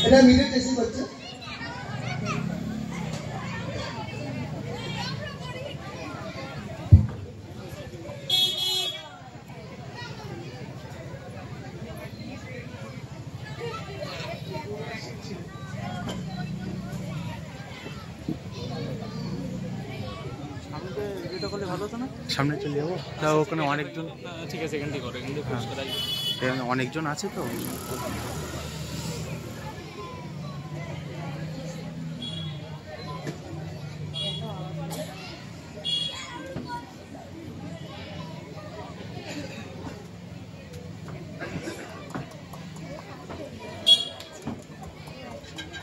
এটা middle testing করছে। সামনে চলে যাবো, তাও ওখানে অনেকজন। ঠিক আছে, এখান থেকে করো, এখান থেকে অনেকজন আছে তো।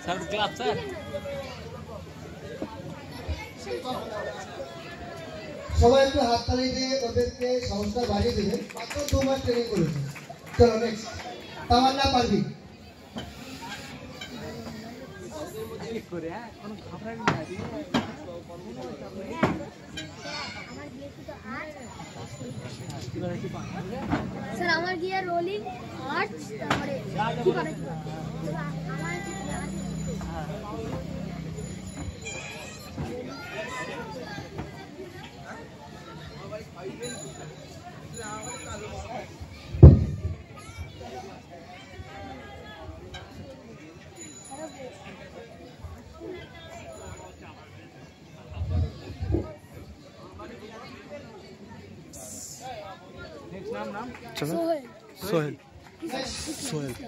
স্যার ক্লাব স্যার সবাই একটু হাততালি দিয়ে ওদেরকে সংস্কার বাড়িয়ে দেবেন। মাত্র 2 মাস ট্রেনিং করেছে। চলো নেক্সট, তামান্না পারভি। স্যার আমার গিয়ে রোলিং আর্চ, তারপরে কি করে আমার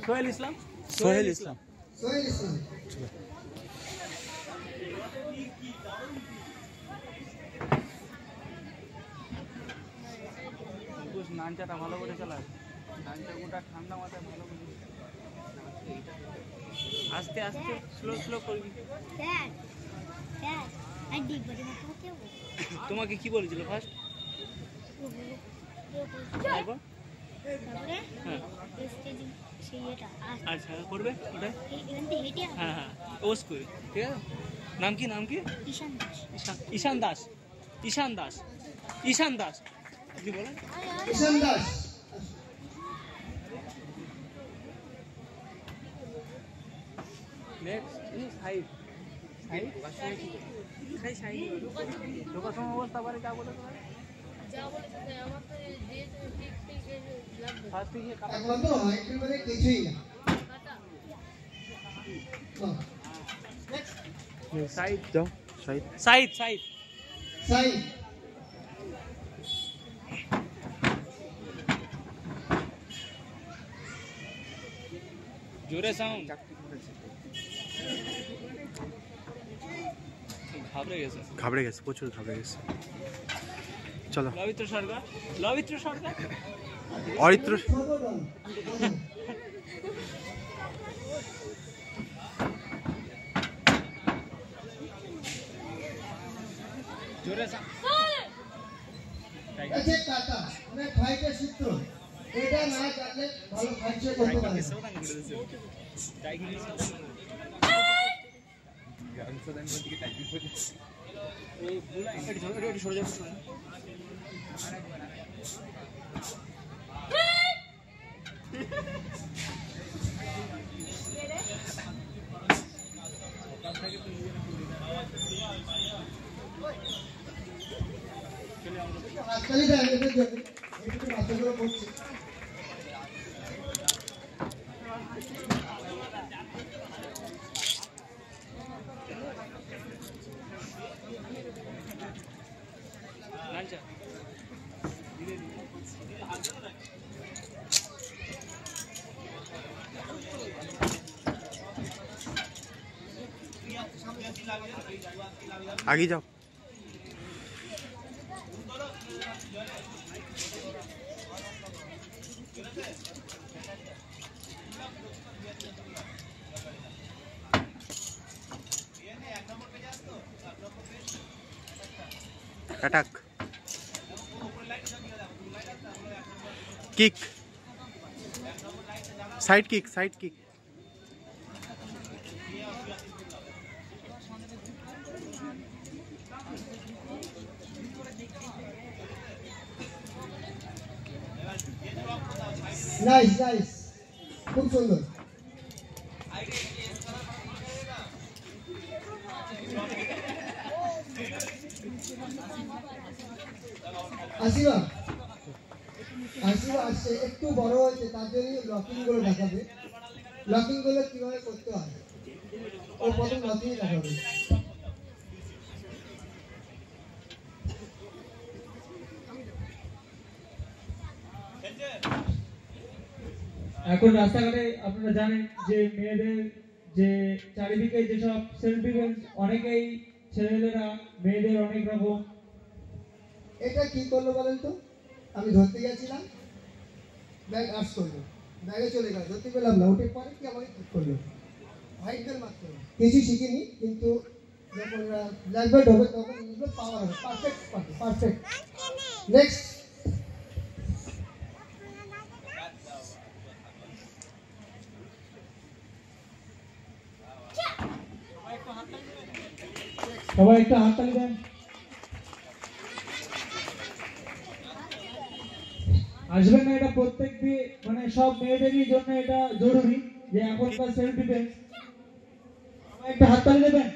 সোহেল ইসলাম। সোহেল ইসলাম। নানচাটা ভালো করে চালাস, নানচা গোটা ঠান্ডা মাথায় ভালো করে আস্তে আস্তে স্লো করবি। তোমাকে কি বলেছিল ফার্স্ট? আচ্ছা করবে ওটা, হ্যাঁ হ্যাঁ ওস করে, ঠিক আছে। নাম কি ঈশান দাস কি বলেন? ঈশান দাস। ঢোকার অবস্থা পারে যা বলে একমাত্র হাইটের মানে কিছুই না। সাইড যাও, সাইদ জোরে সাউন্ড। ঘাবড়ে গেছে, প্রচুর ঘাবড়ে গেছে। চলো লবিত্র সরকার অরিত্র জোরে টাটা মানে ফাইটের সূত্র, এটা না জানলে ভালো ফাইট করতে পারে। হাততালিটা এদের জন্য, একটু বাচ্চাগুলো করছে। आगे जाओ। Attack kick side kick nice खूब सुंदर। আসিবা আসিবা আসছে একটু বড় হয়েছে, তার জন্য লকিং গুলো দেখাবে। লকিং গুলো কিভাবে করতে হয় ও প্রথম লকিং দেখাবে। এখন রাস্তাঘাটে আপনারা জানেন যে মেয়েদের যে চারিদিকে যেসব সেলফ ডিফেন্স, অনেকেই ছেলেরা মেয়েদের অনেক রকম। এটা কি করলো বলেন তো? আমি ধরতে গেছিলাম, ব্যাগ আর্টস করলো, ব্যাগে চলে গেল, ধরতে পেলাম না, উঠে পরে কি আমাকে ঠিক করলো, হোয়াইট বেল মারতে হবে। কিছু শিখিনি, কিন্তু যখন ব্ল্যাক বেল্ট হবে তখন এগুলো পাওয়ার হবে। Perfect perfect. নেক্সট। সবাই একটা হাততালি দেন। আসবেন না, এটা প্রত্যেক দিয়ে মানে সব মেয়েদেরই জন্য এটা জরুরি যে এখনকার সেলফ ডিফেন্স। সবাই একটা হাততালি দেবেন।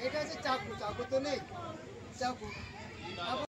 এটা হচ্ছে চাকু, চাকু তো নেই, চাকু।